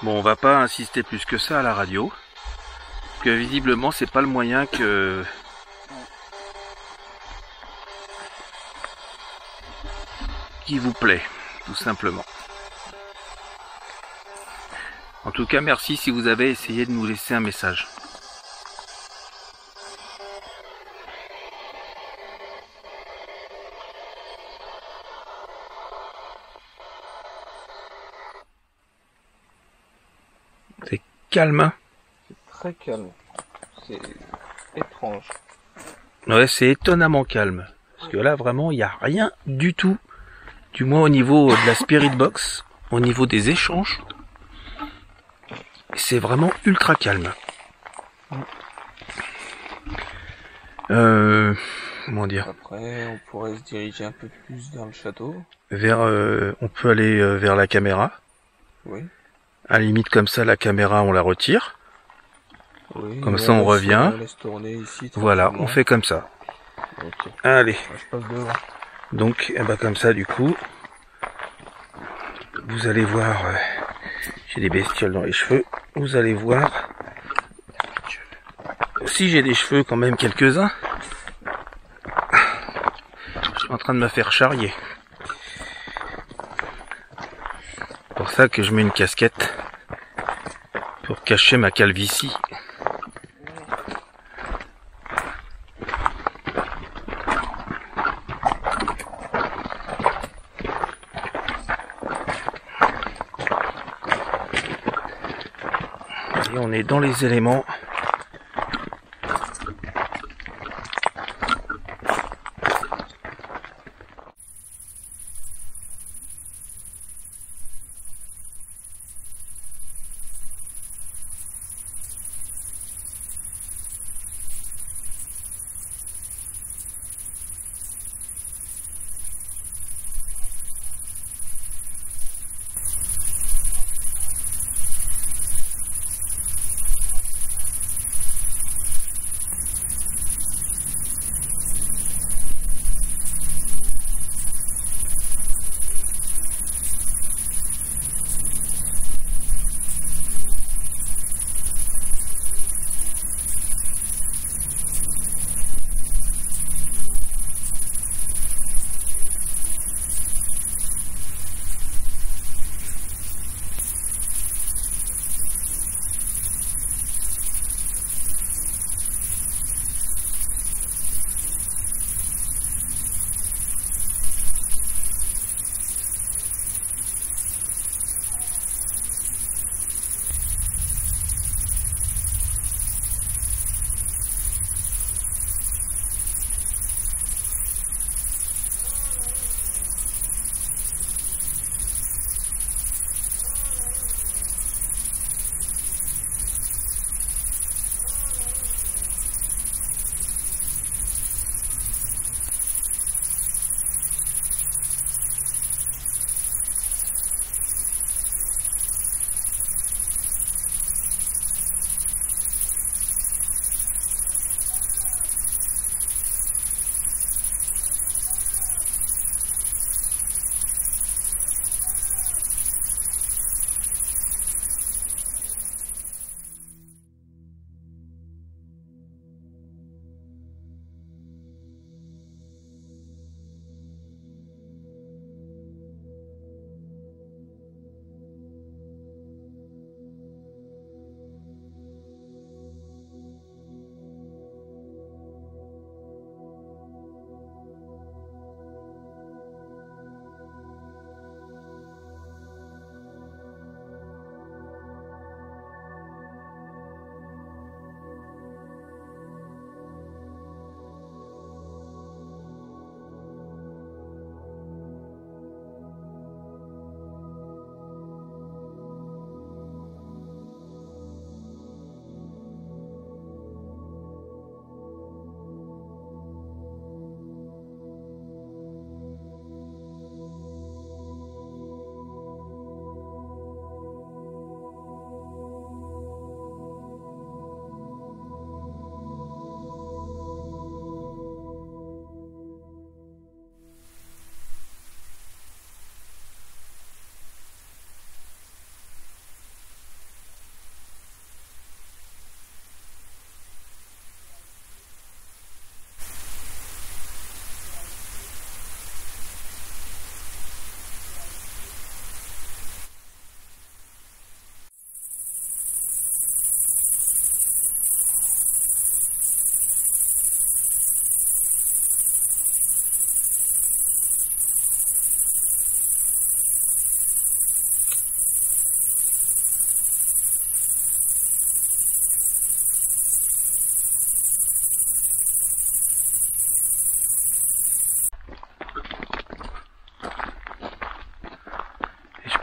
Bon, on va pas insister plus que ça à la radio, parce que visiblement c'est pas le moyen qui vous plaît, tout simplement. En tout cas, merci si vous avez essayé de nous laisser un message. calme. Hein. C'est très calme. C'est étrange. Ouais, c'est étonnamment calme. Parce que là, vraiment, il n'y a rien du tout. Du moins au niveau de la Spirit Box, au niveau des échanges. C'est vraiment ultra calme. Comment dire? Après, on pourrait se diriger un peu plus vers le château. On peut aller vers la caméra. Oui. À la limite, comme ça, la caméra, on la retire. Oui, Comme ça, on revient. On laisse tourner ici. Voilà, on fait comme ça. Ok. Allez. Je passe devant. Donc, comme ça, du coup, vous allez voir. J'ai des bestioles dans les cheveux. Vous allez voir. Si j'ai des cheveux, quand même quelques-uns. Je suis en train de me faire charrier. C'est pour ça que je mets une casquette. Pour cacher ma calvitie. Et on est dans les éléments.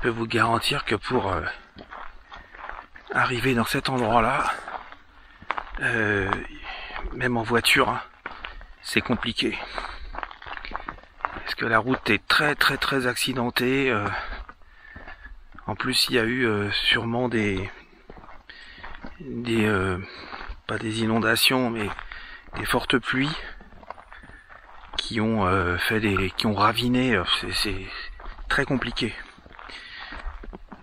peux vous garantir que pour arriver dans cet endroit-là, même en voiture, hein, c'est compliqué. Parce que la route est très accidentée. En plus, il y a eu sûrement pas des inondations, mais des fortes pluies qui ont qui ont raviné. C'est très compliqué.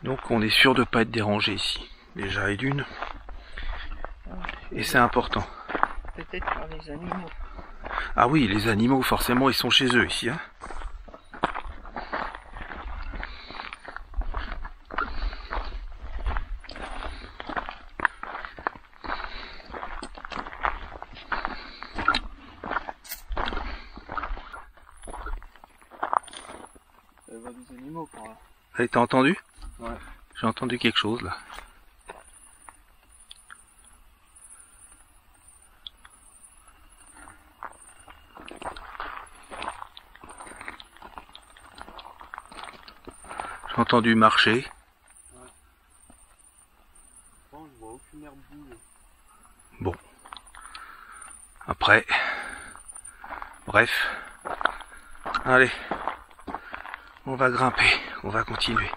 Donc, on est sûr de pas être dérangé ici. Déjà, et d'une. Et c'est important. Peut-être par les animaux. Ah oui, les animaux, forcément, ils sont chez eux ici. Hein. Ça va des animaux par là. Allez, t'as entendu? Ouais. J'ai entendu quelque chose là. J'ai entendu marcher. Bon, je vois aucune herbe bouger. Bon. Après. Bref. Allez. On va grimper. On va continuer.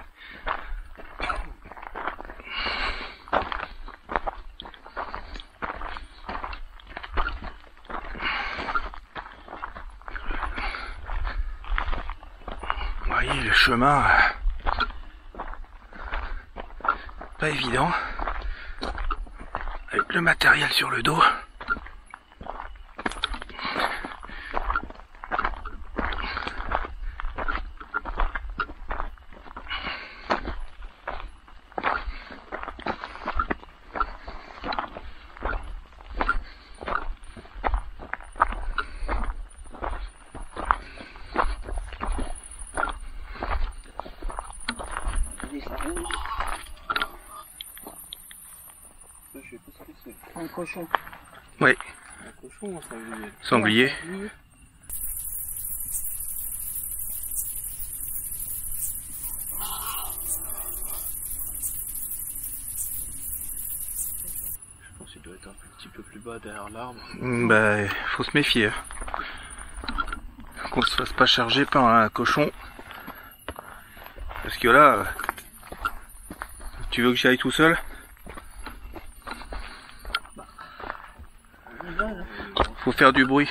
Vous voyez le chemin. Pas évident. Avec le matériel sur le dos. Je sais pas ce que c'est. Un cochon. Oui. Un cochon ou un sanglier? Sanglier. Un sanglier. Je pense qu'il doit être un petit peu plus bas derrière l'arbre. Ben, faut se méfier. Qu'on se fasse pas charger par un cochon. Parce que là, tu veux que j'y aille tout seul? Faut faire du bruit.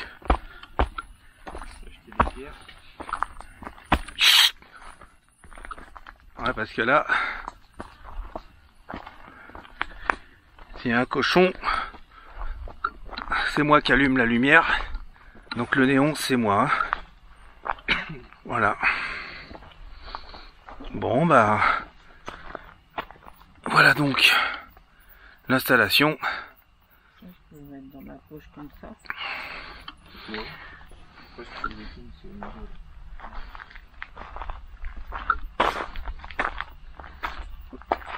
Ouais, parce que là, s'il y a un cochon, c'est moi qui allume la lumière. Donc le néon, c'est moi. Voilà. Bon, bah, voilà donc l'installation. Je peux le mettre dans ma poche comme ça.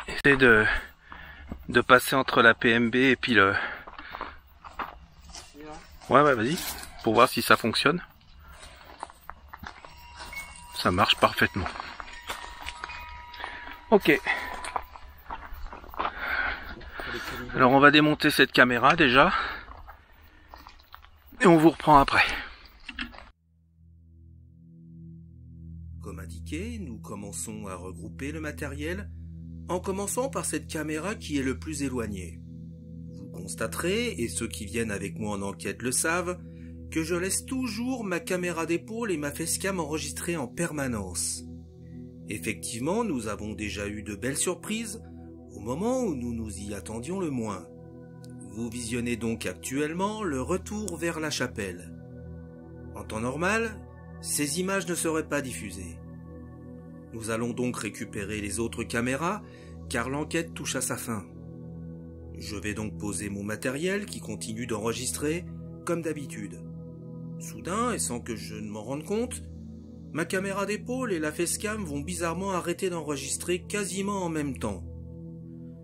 Essayer de passer entre la PMB et puis le... Ouais, vas-y. Pour voir si ça fonctionne. Ça marche parfaitement. Ok. Alors on va démonter cette caméra déjà. Et on vous reprend après. Comme indiqué, nous commençons à regrouper le matériel, en commençant par cette caméra qui est le plus éloignée. Vous constaterez, et ceux qui viennent avec moi en enquête le savent, que je laisse toujours ma caméra d'épaule et ma facecam enregistrées en permanence. Effectivement, nous avons déjà eu de belles surprises au moment où nous nous y attendions le moins. Vous visionnez donc actuellement le retour vers la chapelle. En temps normal, ces images ne seraient pas diffusées. Nous allons donc récupérer les autres caméras car l'enquête touche à sa fin. Je vais donc poser mon matériel qui continue d'enregistrer comme d'habitude. Soudain, et sans que je ne m'en rende compte, ma caméra d'épaule et la facecam vont bizarrement arrêter d'enregistrer quasiment en même temps.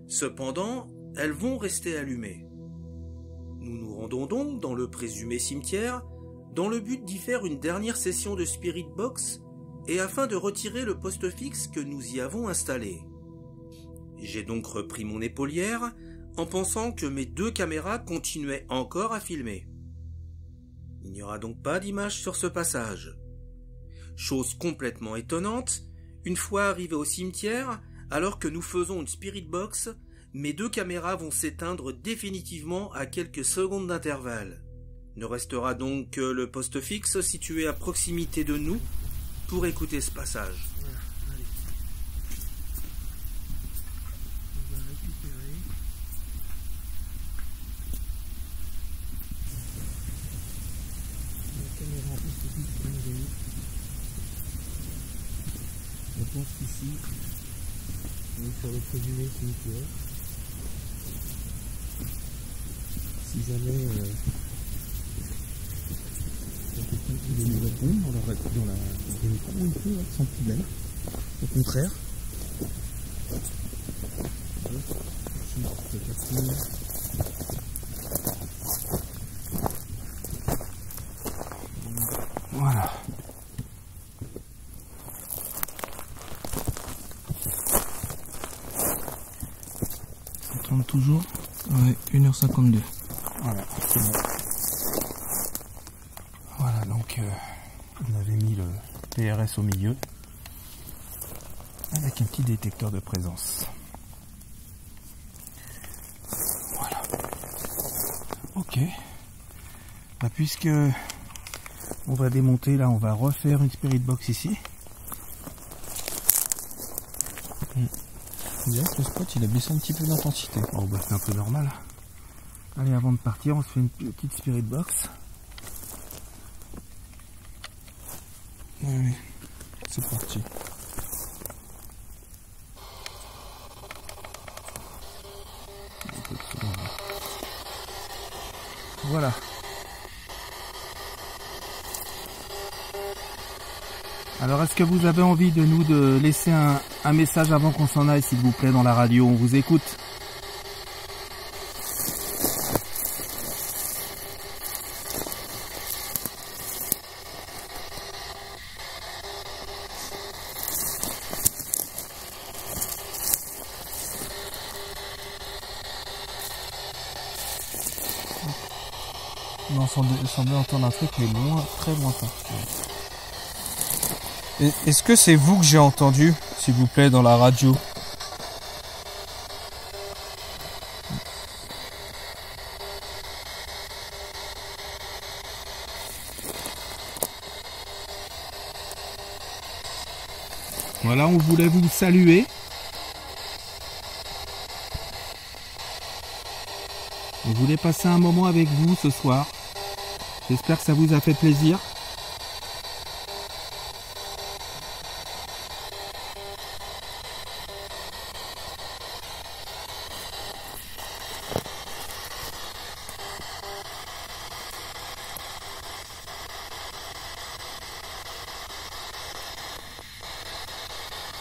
Cependant, elles vont rester allumées. Nous nous rendons donc dans le présumé cimetière dans le but d'y faire une dernière session de Spirit Box et afin de retirer le poste fixe que nous y avons installé. J'ai donc repris mon épaulière en pensant que mes 2 caméras continuaient encore à filmer. Il n'y aura donc pas d'image sur ce passage. Chose complètement étonnante, une fois arrivé au cimetière, alors que nous faisons une spirit box, mes 2 caméras vont s'éteindre définitivement à quelques secondes d'intervalle. Ne restera donc que le poste fixe situé à proximité de nous pour écouter ce passage. Je pense qu'ici, on est sur le présumé cimetière. Si jamais quelqu'un qui veut nous répondre dans le micro, il peut, sans problème. Au contraire. Voilà. Ça tourne toujours? Ouais, 1h52. Voilà, c'est bon. Voilà, donc on avait mis le PRS au milieu avec un petit détecteur de présence. Voilà. Ok. Bah, puisque on va démonter, là on va refaire une spirit box ici. On dirait que le spot il a baissé un petit peu d'intensité. Oh bah c'est un peu normal. Allez, avant de partir, on se fait une petite spirit box. Allez, c'est parti. Voilà. Alors, est-ce que vous avez envie de laisser un message avant qu'on s'en aille, s'il vous plaît, dans la radio? On vous écoute. Non, on semblait entendre un truc, mais loin, très lointain. Est-ce que c'est vous que j'ai entendu, s'il vous plaît, dans la radio? Voilà, on voulait vous saluer. On voulait passer un moment avec vous ce soir. J'espère que ça vous a fait plaisir.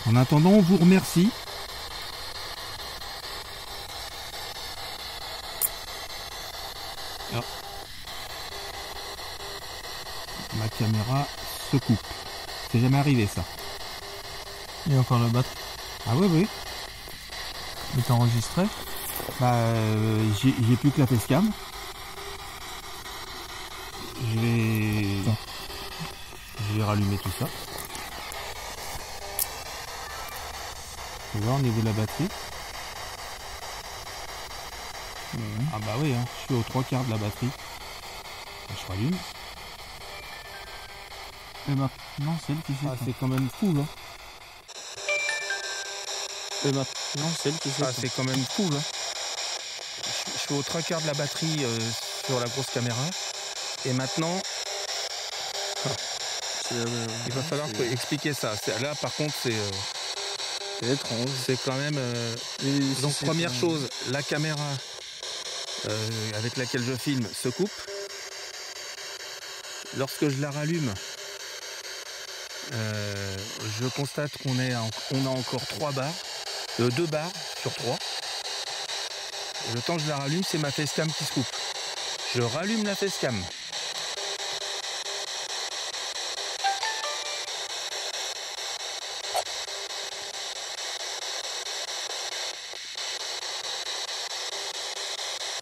En attendant, on vous remercie. Ah. Ma caméra se coupe. C'est jamais arrivé ça. Il y a encore le batterie. Ah oui, oui. Il est enregistré. Bah, j'ai plus que la facecam. Je vais rallumer tout ça. Tu vois au niveau de la batterie. Ah bah oui, hein, je suis aux 3/4 de la batterie. Je rallume. Et maintenant, c'est elle qui s'éteint. Ah, c'est quand même cool, hein. Et maintenant, c'est elle qui s'éteint. Ah, c'est quand même cool, hein. Je suis aux 3/4 de la batterie sur la grosse caméra. Et maintenant, il va falloir expliquer ça. Là, par contre, c'est étrange. c'est quand même... donc, première chose, la caméra avec laquelle je filme se coupe. Lorsque je la rallume, je constate qu'on a encore 2 barres sur 3. Et le temps que je la rallume, c'est ma facecam qui se coupe. Je rallume la facecam.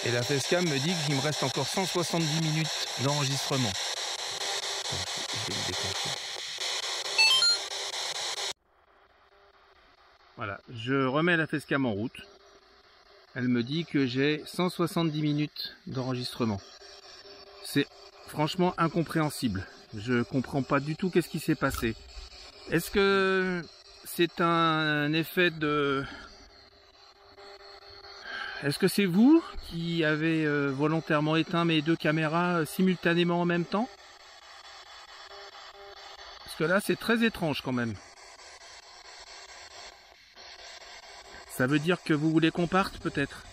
Et la facecam me dit qu'il me reste encore 170 minutes d'enregistrement. Je vais le déclencher. Voilà, je remets la facecam en route. Elle me dit que j'ai 170 minutes d'enregistrement. C'est franchement incompréhensible. Je comprends pas du tout qu'est-ce qui s'est passé. Est-ce que c'est un effet de... Est-ce que c'est vous qui avez volontairement éteint mes deux caméras simultanément en même temps? Parce que là, c'est très étrange quand même. Ça veut dire que vous voulez qu'on parte, peut-être?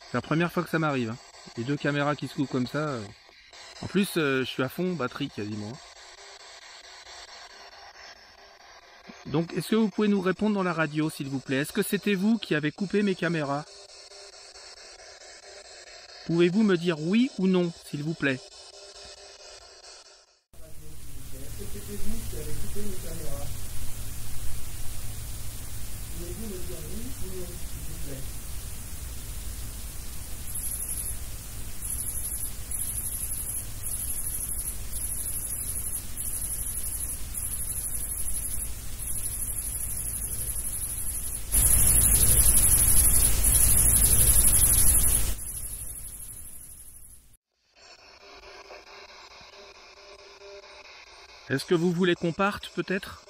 C'est la première fois que ça m'arrive. Hein. Les deux caméras qui se couvrent comme ça. En plus, je suis à fond batterie quasiment. Donc, est-ce que vous pouvez nous répondre dans la radio, s'il vous plaît? Est-ce que c'était vous qui avez coupé mes caméras? Pouvez-vous me dire oui ou non, s'il vous plaît? Est-ce que c'était vous qui avez coupé mes caméras? Pouvez-vous me dire oui ou non, s'il vous plaît? Est-ce que vous voulez qu'on parte, peut-être?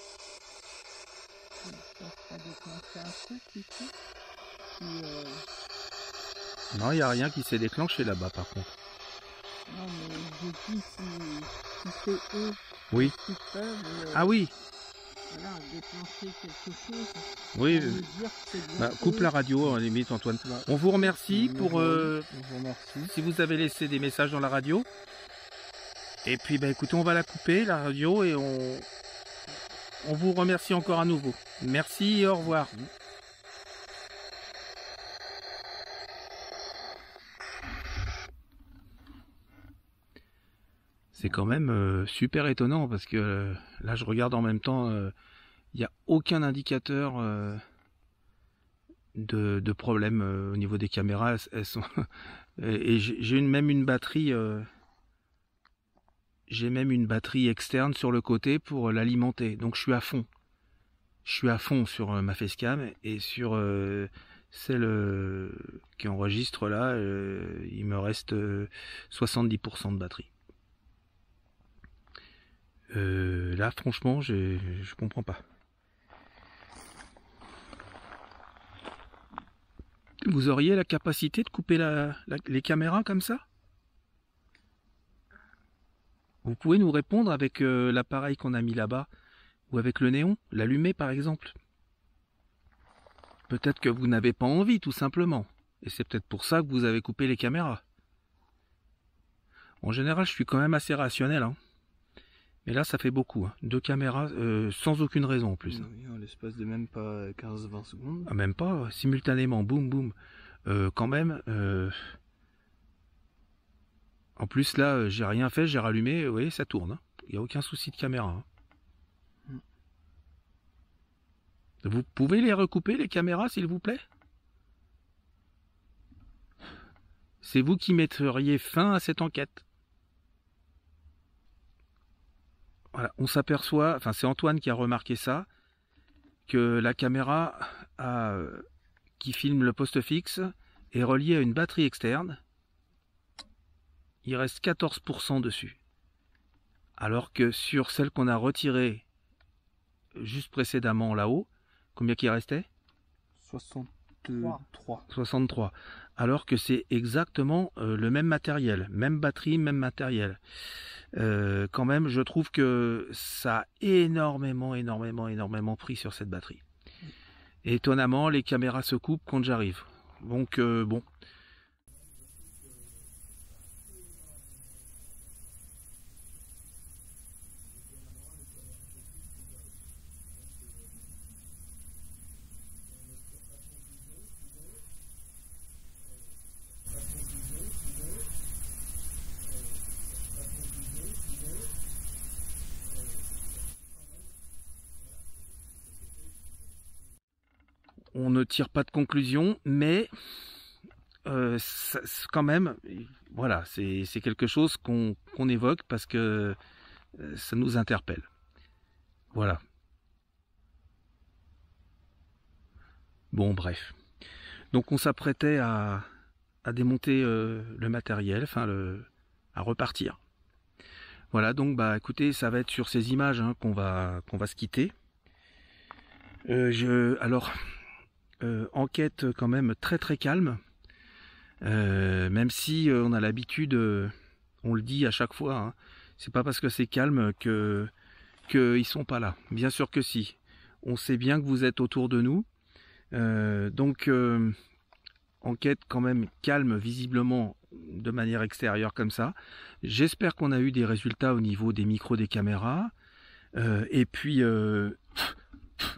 Non, il n'y a rien qui s'est déclenché là-bas, par contre. Non, mais je dis si c'est eux Oui. qui peuvent Ah oui. voilà, déclencher quelque chose. Oui. Pour me dire que c'est bien Bah, coupe eux. la radio, à la limite, Antoine. On vous remercie pour... On vous remercie. si vous avez laissé des messages dans la radio. Et puis, bah, écoutez, on va la couper, la radio, et on vous remercie encore à nouveau. Merci et au revoir. C'est quand même super étonnant parce que là, je regarde en même temps, il n'y a aucun indicateur de problème au niveau des caméras. Elles sont et j'ai même une batterie. J'ai même une batterie externe sur le côté pour l'alimenter. Donc je suis à fond. Je suis à fond sur ma facecam et sur celle qui enregistre là, il me reste 70% de batterie. Là franchement, je comprends pas. Vous auriez la capacité de couper les caméras comme ça? Vous pouvez nous répondre avec l'appareil qu'on a mis là-bas, ou avec le néon, l'allumer par exemple. Peut-être que vous n'avez pas envie, tout simplement. Et c'est peut-être pour ça que vous avez coupé les caméras. En général, je suis quand même assez rationnel. Hein. Mais là, ça fait beaucoup. Hein. 2 caméras, sans aucune raison en plus. Oui, en l'espace de même pas 15-20 secondes. Ah, même pas, simultanément, boum, boum. Quand même... En plus, là, j'ai rien fait, j'ai rallumé, vous voyez, ça tourne. Hein. Il n'y a aucun souci de caméra. Hein. Vous pouvez les recouper, les caméras, s'il vous plaît? C'est vous qui mettriez fin à cette enquête. Voilà, on s'aperçoit, enfin c'est Antoine qui a remarqué ça, que la caméra qui filme le poste fixe est reliée à une batterie externe. Il reste 14% dessus. Alors que sur celle qu'on a retirée juste précédemment là-haut, combien qu'il restait? 63. 63. Alors que c'est exactement le même matériel. Même batterie, même matériel. Quand même, je trouve que ça a énormément pris sur cette batterie. Et étonnamment, les caméras se coupent quand j'arrive. Donc, bon... On ne tire pas de conclusion, mais quand même, voilà, c'est quelque chose qu'on évoque parce que ça nous interpelle. Voilà. Bon, bref. Donc on s'apprêtait à démonter le matériel, enfin à repartir. Voilà, donc bah écoutez, ça va être sur ces images hein, qu'on va se quitter. Enquête quand même très calme, même si on a l'habitude, on le dit à chaque fois, hein, c'est pas parce que c'est calme que ils sont pas là. Bien sûr que si. On sait bien que vous êtes autour de nous, donc enquête quand même calme visiblement de manière extérieure comme ça. J'espère qu'on a eu des résultats au niveau des micros des caméras. Et puis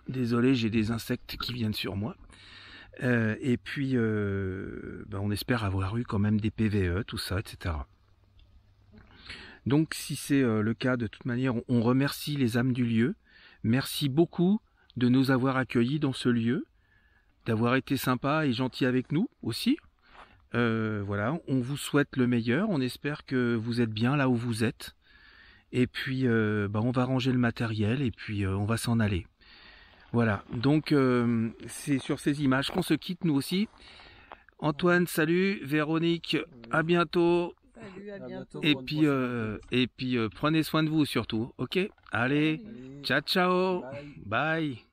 désolé, j'ai des insectes qui viennent sur moi. Et puis on espère avoir eu quand même des PVE, tout ça, etc. Donc si c'est le cas, de toute manière, on remercie les âmes du lieu. Merci beaucoup de nous avoir accueillis dans ce lieu, d'avoir été sympa et gentil avec nous aussi. Voilà, on vous souhaite le meilleur, on espère que vous êtes bien là où vous êtes. Et puis on va ranger le matériel et puis on va s'en aller. Voilà, donc c'est sur ces images qu'on se quitte nous aussi. Antoine, salut, Véronique, à bientôt. Salut, à bientôt. Et puis prenez soin de vous surtout, ok? Allez, ciao ciao, bye.